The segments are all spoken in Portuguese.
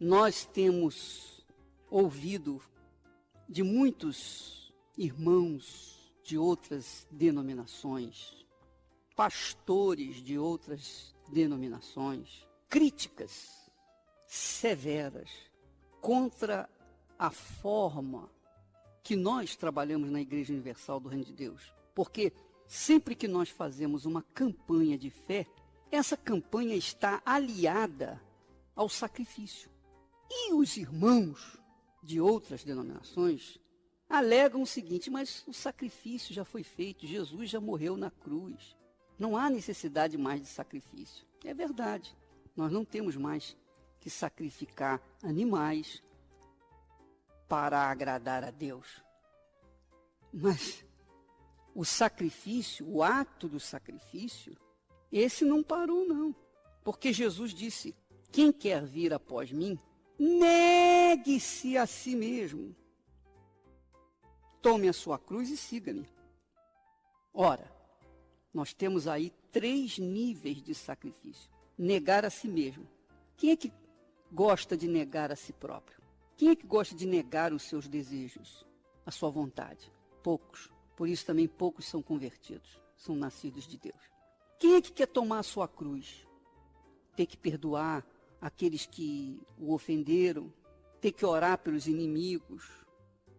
Nós temos ouvido de muitos irmãos de outras denominações, pastores de outras denominações, críticas severas contra a forma que nós trabalhamos na Igreja Universal do Reino de Deus. Porque sempre que nós fazemos uma campanha de fé, essa campanha está aliada ao sacrifício. E os irmãos de outras denominações alegam o seguinte: mas o sacrifício já foi feito, Jesus já morreu na cruz, não há necessidade mais de sacrifício. É verdade, nós não temos mais que sacrificar animais para agradar a Deus. Mas o sacrifício, o ato do sacrifício, esse não parou não. Porque Jesus disse: quem quer vir após mim, negue-se a si mesmo. Tome a sua cruz e siga-me. Ora, nós temos aí 3 níveis de sacrifício. Negar a si mesmo. Quem é que gosta de negar a si próprio? Quem é que gosta de negar os seus desejos, a sua vontade? Poucos. Por isso também poucos são convertidos, são nascidos de Deus. Quem é que quer tomar a sua cruz? Ter que perdoar aqueles que o ofenderam, ter que orar pelos inimigos,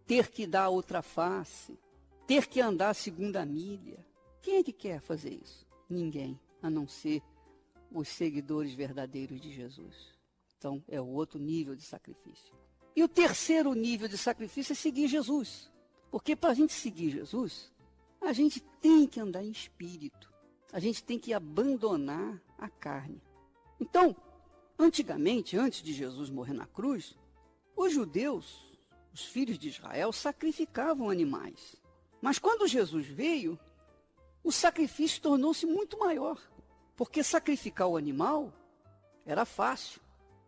ter que dar outra face, ter que andar a segunda milha. Quem é que quer fazer isso? Ninguém, a não ser os seguidores verdadeiros de Jesus. Então, é o outro nível de sacrifício. E o terceiro nível de sacrifício é seguir Jesus. Porque para a gente seguir Jesus, a gente tem que andar em espírito. A gente tem que abandonar a carne. Então, antigamente, antes de Jesus morrer na cruz, os judeus, os filhos de Israel, sacrificavam animais. Mas quando Jesus veio, o sacrifício tornou-se muito maior. Porque sacrificar o animal era fácil.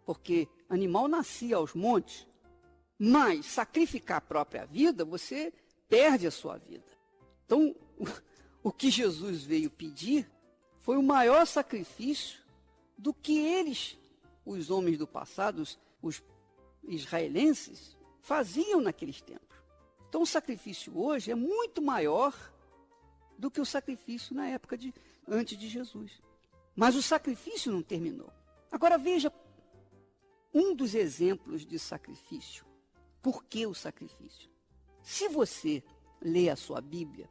Porque animal nascia aos montes. Mas sacrificar a própria vida, você perde a sua vida. Então, o que Jesus veio pedir foi o maior sacrifício do que eles, os homens do passado, os israelenses, faziam naqueles tempos. Então, o sacrifício hoje é muito maior do que o sacrifício na época antes de Jesus. Mas o sacrifício não terminou. Agora veja um dos exemplos de sacrifício. Por que o sacrifício? Se você ler a sua Bíblia,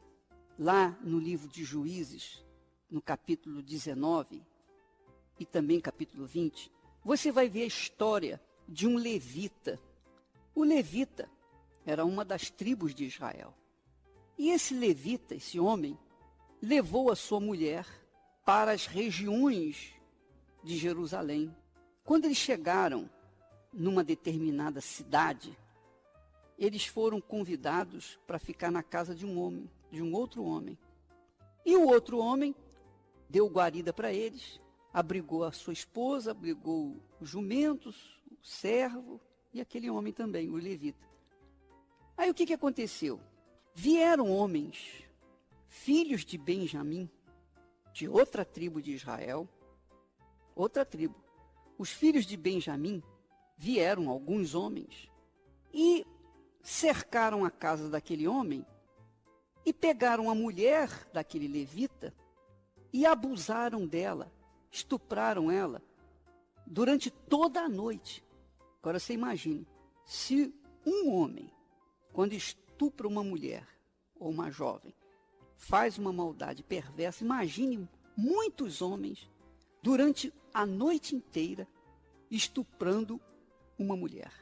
lá no livro de Juízes, no capítulo 19 e também capítulo 20, você vai ver a história de um levita. O levita era uma das tribos de Israel. E esse levita, esse homem, levou a sua mulher para as regiões de Jerusalém. Quando eles chegaram numa determinada cidade, eles foram convidados para ficar na casa de um homem, de um outro homem. E o outro homem deu guarida para eles, abrigou a sua esposa, abrigou os jumentos, o servo e aquele homem também, o levita. Aí o que aconteceu? Vieram homens, filhos de Benjamim, de outra tribo de Israel, outra tribo. Os filhos de Benjamim vieram, alguns homens, e cercaram a casa daquele homem e pegaram a mulher daquele levita e abusaram dela, estupraram ela durante toda a noite. Agora você imagine, se um homem, quando estupra uma mulher ou uma jovem, faz uma maldade perversa, imagine muitos homens durante a noite inteira estuprando uma mulher.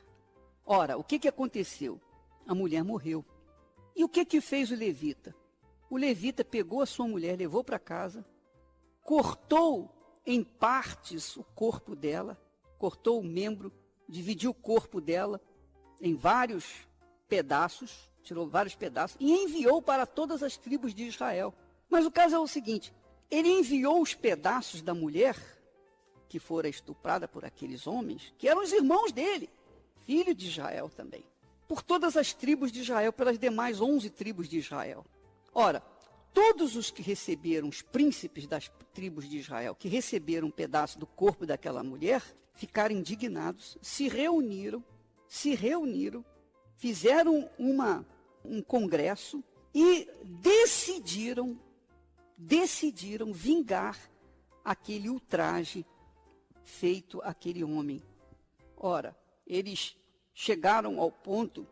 Ora, o que aconteceu? A mulher morreu. E o que fez o levita? O levita pegou a sua mulher, levou para casa, cortou em partes o corpo dela, cortou o membro, dividiu o corpo dela em vários pedaços, tirou vários pedaços e enviou para todas as tribos de Israel. Mas o caso é o seguinte, ele enviou os pedaços da mulher que fora estuprada por aqueles homens, que eram os irmãos dele, filho de Israel também, por todas as tribos de Israel, pelas demais 11 tribos de Israel. Ora, todos os que receberam, os príncipes das tribos de Israel, que receberam um pedaço do corpo daquela mulher, ficaram indignados, se reuniram, fizeram um congresso e decidiram vingar aquele ultraje feito àquele homem. Ora, eles chegaram ao ponto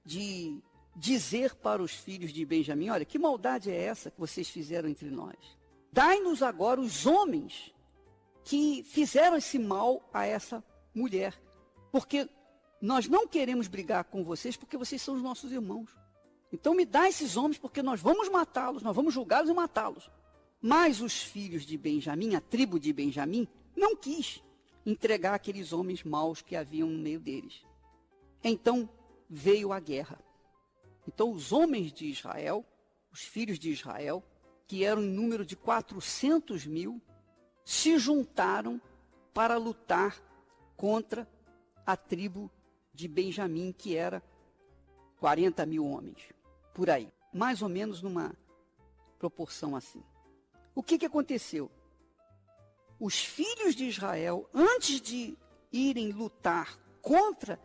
de dizer para os filhos de Benjamim: olha, que maldade é essa que vocês fizeram entre nós? Dai-nos agora os homens que fizeram esse mal a essa mulher, porque nós não queremos brigar com vocês, porque vocês são os nossos irmãos. Então me dá esses homens, porque nós vamos matá-los, nós vamos julgá-los e matá-los. Mas os filhos de Benjamim, a tribo de Benjamim, não quis entregar aqueles homens maus que haviam no meio deles. Então veio a guerra. Então os homens de Israel, os filhos de Israel, que eram em número de 400.000, se juntaram para lutar contra a tribo de Benjamim, que era 40.000 homens, por aí. Mais ou menos numa proporção assim. O que aconteceu? Os filhos de Israel, antes de irem lutar contra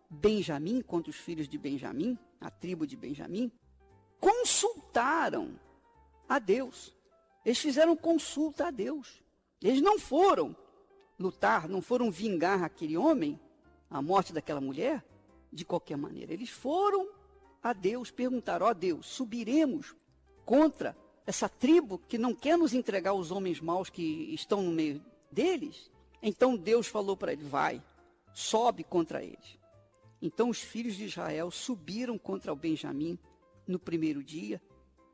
Benjamim, contra os filhos de Benjamim, a tribo de Benjamim, consultaram a Deus. Eles fizeram consulta a Deus. Eles não foram lutar, não foram vingar aquele homem, a morte daquela mulher, de qualquer maneira. Eles foram a Deus, perguntaram: ó Deus, subiremos contra essa tribo que não quer nos entregar os homens maus que estão no meio deles? Então Deus falou para ele: vai, sobe contra eles. Então os filhos de Israel subiram contra o Benjamim no primeiro dia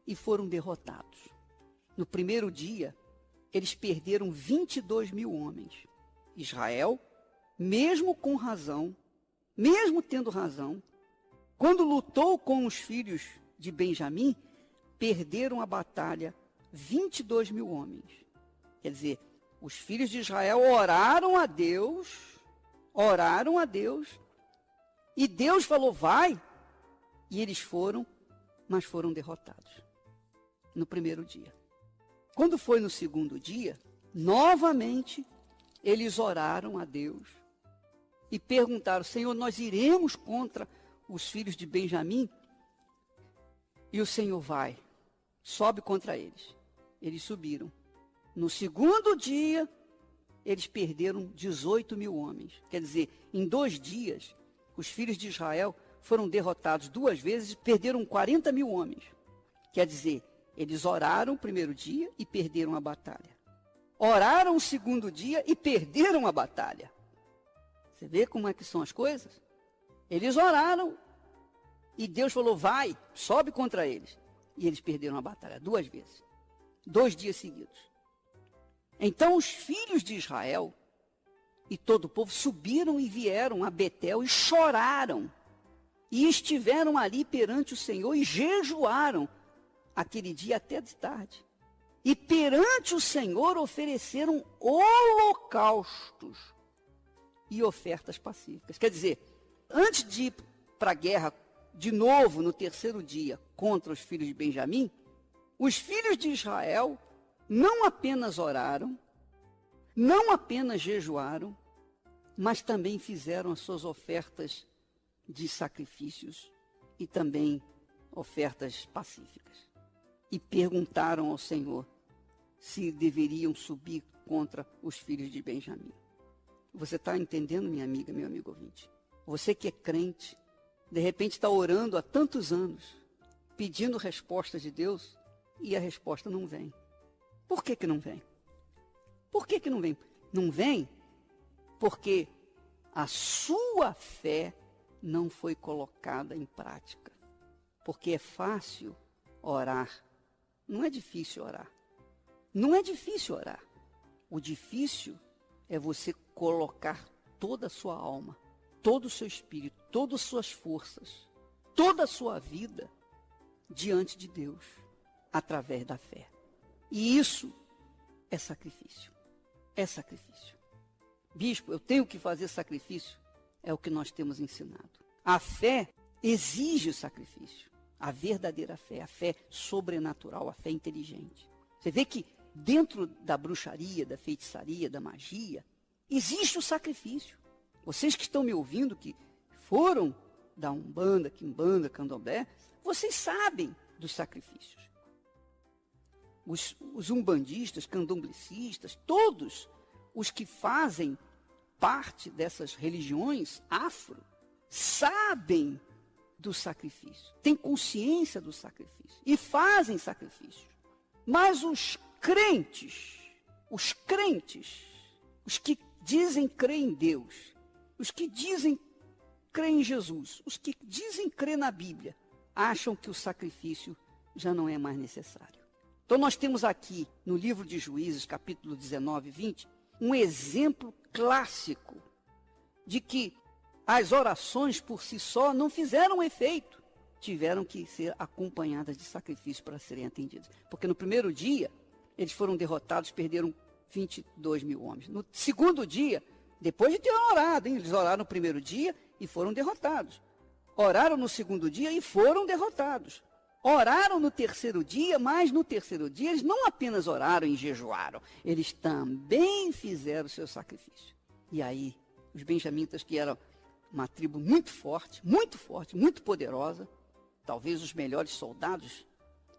e foram derrotados. No primeiro dia, eles perderam 22.000 homens. Israel, mesmo com razão, mesmo tendo razão, quando lutou com os filhos de Benjamim, perderam a batalha 22.000 homens. Quer dizer, os filhos de Israel oraram a Deus, e Deus falou: vai, e eles foram, mas foram derrotados no primeiro dia. Quando foi no segundo dia, novamente, eles oraram a Deus e perguntaram: Senhor, nós iremos contra os filhos de Benjamim? E o Senhor: vai, sobe contra eles. Eles subiram. No segundo dia, eles perderam 18.000 homens. Quer dizer, em 2 dias, os filhos de Israel foram derrotados 2 vezes e perderam 40.000 homens. Quer dizer, eles oraram o primeiro dia e perderam a batalha. Oraram o segundo dia e perderam a batalha. Você vê como é que são as coisas? Eles oraram e Deus falou: vai, sobe contra eles. E eles perderam a batalha 2 vezes. 2 dias seguidos. Então os filhos de Israel e todo o povo subiram e vieram a Betel e choraram. E estiveram ali perante o Senhor e jejuaram aquele dia até de tarde. E perante o Senhor ofereceram holocaustos e ofertas pacíficas. Quer dizer, antes de ir para a guerra de novo no terceiro dia contra os filhos de Benjamim, os filhos de Israel não apenas oraram, não apenas jejuaram, mas também fizeram as suas ofertas de sacrifícios e também ofertas pacíficas. E perguntaram ao Senhor se deveriam subir contra os filhos de Benjamim. Você está entendendo, minha amiga, meu amigo ouvinte? Você que é crente, de repente está orando há tantos anos, pedindo resposta de Deus, e a resposta não vem. Por que não vem? Por que não vem? Não vem porque a sua fé não foi colocada em prática. Porque é fácil orar. Não é difícil orar. Não é difícil orar. O difícil é você colocar toda a sua alma, todo o seu espírito, todas as suas forças, toda a sua vida diante de Deus, através da fé. E isso é sacrifício. É sacrifício. Bispo, eu tenho que fazer sacrifício? É o que nós temos ensinado. A fé exige o sacrifício. A verdadeira fé, a fé sobrenatural, a fé inteligente. Você vê que dentro da bruxaria, da feitiçaria, da magia, Existe o sacrifício. Vocês que estão me ouvindo, que foram da Umbanda, Quimbanda, Candomblé, vocês sabem dos sacrifícios. Os umbandistas, candomblecistas, todos os que fazem parte dessas religiões afro, sabem do sacrifício, têm consciência do sacrifício e fazem sacrifícios. Mas os crentes, os que dizem crer em Deus, os que dizem crer em Jesus, os que dizem crer na Bíblia, acham que o sacrifício já não é mais necessário. Então nós temos aqui, no livro de Juízes, capítulo 19 e 20, um exemplo clássico de que as orações por si só não fizeram efeito, tiveram que ser acompanhadas de sacrifício para serem atendidas. Porque no primeiro dia, eles foram derrotados, perderam 22 mil homens. No segundo dia, depois de ter orado, eles oraram no primeiro dia e foram derrotados. Oraram no segundo dia e foram derrotados. Oraram no terceiro dia, mas no terceiro dia eles não apenas oraram e jejuaram, eles também fizeram o seu sacrifício. E aí, os benjamitas, que eram uma tribo muito forte, muito poderosa, talvez os melhores soldados,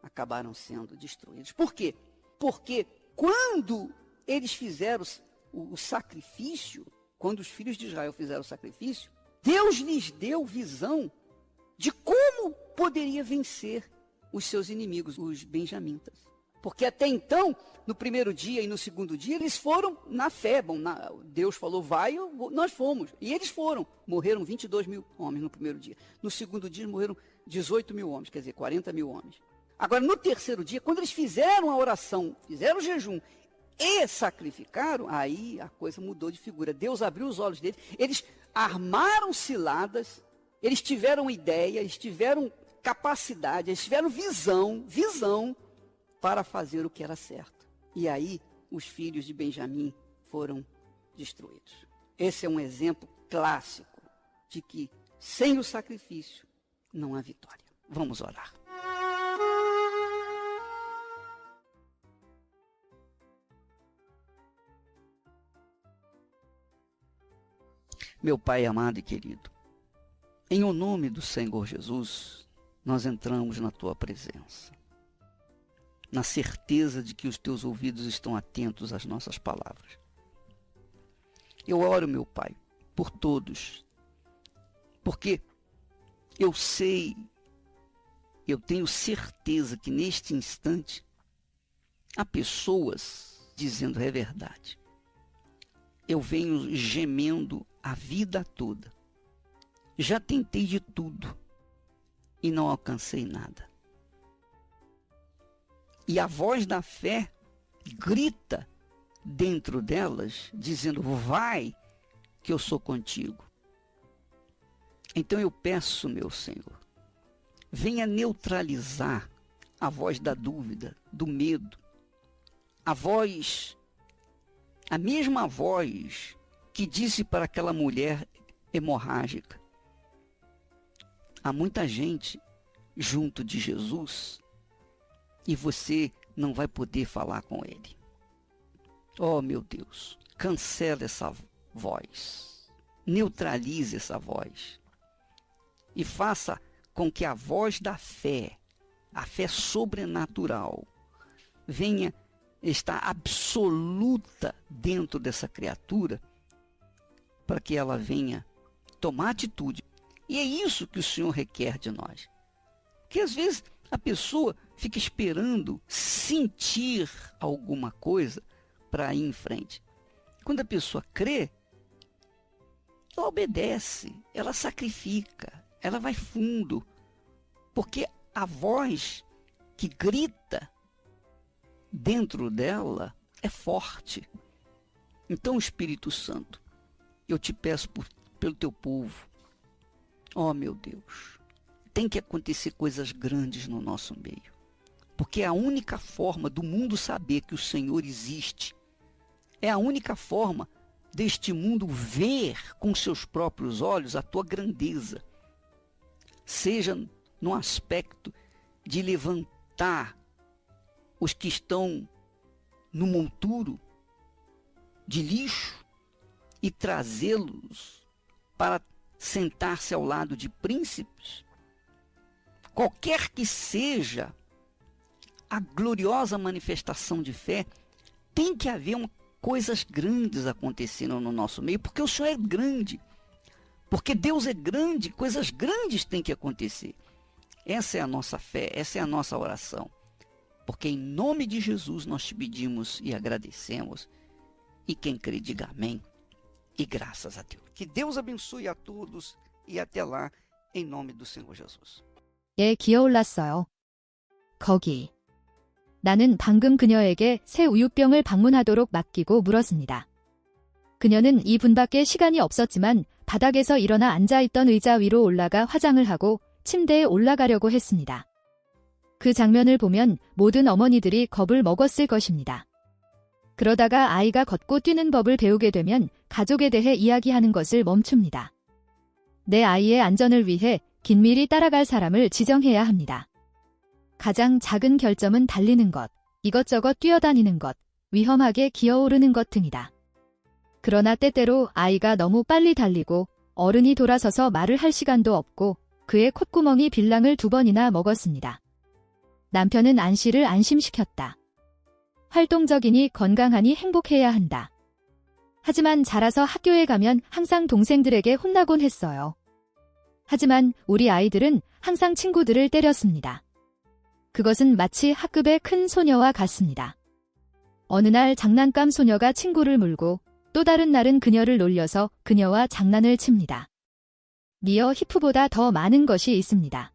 acabaram sendo destruídos. Por quê? Porque quando eles fizeram o sacrifício, quando os filhos de Israel fizeram o sacrifício, Deus lhes deu visão de como poderia vencer os seus inimigos, os benjamitas. Porque até então, no primeiro dia e no segundo dia, eles foram na fé. Bom, Deus falou, vai, nós fomos. E eles foram. Morreram 22 mil homens no primeiro dia. No segundo dia, morreram 18 mil homens, quer dizer, 40 mil homens. Agora, no terceiro dia, quando eles fizeram a oração, fizeram o jejum e sacrificaram, aí a coisa mudou de figura. Deus abriu os olhos deles, eles armaram ciladas, eles tiveram ideia, eles tiveram capacidade, eles tiveram visão para fazer o que era certo. E aí, os filhos de Benjamim foram destruídos. Esse é um exemplo clássico de que, sem o sacrifício, não há vitória. Vamos orar. Meu Pai amado e querido, em o nome do Senhor Jesus, nós entramos na Tua presença, na certeza de que os Teus ouvidos estão atentos às nossas palavras. Eu oro, meu Pai, por todos, porque eu sei, eu tenho certeza que neste instante há pessoas dizendo é verdade. Eu venho gemendo a vida toda. Já tentei de tudo e não alcancei nada. E a voz da fé grita dentro delas, dizendo, vai, que eu sou contigo. Então eu peço, meu Senhor, venha neutralizar a voz da dúvida, do medo, a mesma voz que disse para aquela mulher hemorrágica, há muita gente junto de Jesus e você não vai poder falar com ele. Oh, meu Deus, cancela essa voz, neutralize essa voz e faça com que a voz da fé, a fé sobrenatural, venha estar absoluta dentro dessa criatura, para que ela venha tomar atitude. E é isso que o Senhor requer de nós. Porque às vezes a pessoa fica esperando sentir alguma coisa para ir em frente. Quando a pessoa crê, ela obedece, ela sacrifica, ela vai fundo. Porque a voz que grita dentro dela é forte. Então, Espírito Santo, eu te peço pelo teu povo. Oh, meu Deus, tem que acontecer coisas grandes no nosso meio. Porque é a única forma do mundo saber que o Senhor existe. É a única forma deste mundo ver com seus próprios olhos a tua grandeza. Seja no aspecto de levantar os que estão no monturo de lixo, e trazê-los para sentar-se ao lado de príncipes? Qualquer que seja a gloriosa manifestação de fé, tem que haver coisas grandes acontecendo no nosso meio, porque o Senhor é grande. Porque Deus é grande, coisas grandes têm que acontecer. Essa é a nossa fé, essa é a nossa oração. Porque em nome de Jesus nós te pedimos e agradecemos. E quem crê, diga amém. E graças a Deus. Que Deus abençoe a todos e até lá, em nome do Senhor Jesus. 예, 기어올랐어요. 거기. 나는 방금 그녀에게 새 우유병을 방문하도록 맡기고 물었습니다. 그녀는 이 분밖에 시간이 없었지만 바닥에서 일어나 앉아있던 의자 위로 올라가 화장을 하고 침대에 올라가려고 했습니다. 그 장면을 보면 모든 어머니들이 겁을 먹었을 것입니다. 그러다가 아이가 걷고 뛰는 법을 배우게 되면 가족에 대해 이야기하는 것을 멈춥니다. 내 아이의 안전을 위해 긴밀히 따라갈 사람을 지정해야 합니다. 가장 작은 결점은 달리는 것, 이것저것 뛰어다니는 것, 위험하게 기어오르는 것 등이다. 그러나 때때로 아이가 너무 빨리 달리고 어른이 돌아서서 말을 할 시간도 없고 그의 콧구멍이 빌랑을 2번이나 먹었습니다. 남편은 안씨를 안심시켰다. 활동적이니 건강하니 행복해야 한다. 하지만 자라서 학교에 가면 항상 동생들에게 혼나곤 했어요. 하지만 우리 아이들은 항상 친구들을 때렸습니다. 그것은 마치 학급의 큰 소녀와 같습니다. 어느 날 장난감 소녀가 친구를 물고 또 다른 날은 그녀를 놀려서 그녀와 장난을 칩니다. 리어 히프보다 더 많은 것이 있습니다.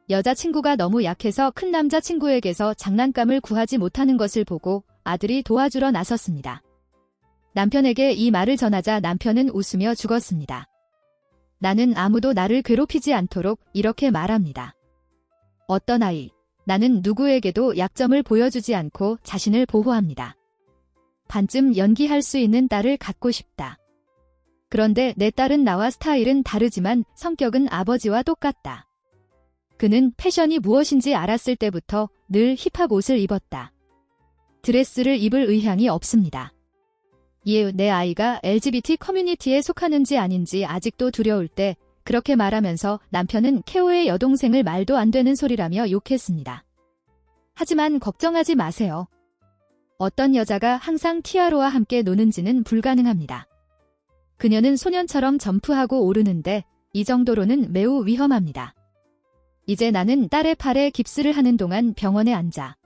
여자친구가 너무 약해서 큰 남자친구에게서 장난감을 구하지 못하는 것을 보고 아들이 도와주러 나섰습니다. 남편에게 이 말을 전하자 남편은 웃으며 죽었습니다. 나는 아무도 나를 괴롭히지 않도록 이렇게 말합니다. 어떤 아이, 나는 누구에게도 약점을 보여주지 않고 자신을 보호합니다. 반쯤 연기할 수 있는 딸을 갖고 싶다. 그런데 내 딸은 나와 스타일은 다르지만 성격은 아버지와 똑같다. 그는 패션이 무엇인지 알았을 때부터 늘 힙합 옷을 입었다. 드레스를 입을 의향이 없습니다. 이에 내 아이가 LGBT 커뮤니티에 속하는지 아닌지 아직도 두려울 때 그렇게 말하면서 남편은 케오의 여동생을 말도 안 되는 소리라며 욕했습니다. 하지만 걱정하지 마세요. 어떤 여자가 항상 티아로와 함께 노는지는 불가능합니다. 그녀는 소년처럼 점프하고 오르는데 이 정도로는 매우 위험합니다. 이제 나는 딸의 팔에 깁스를 하는 동안 병원에 앉아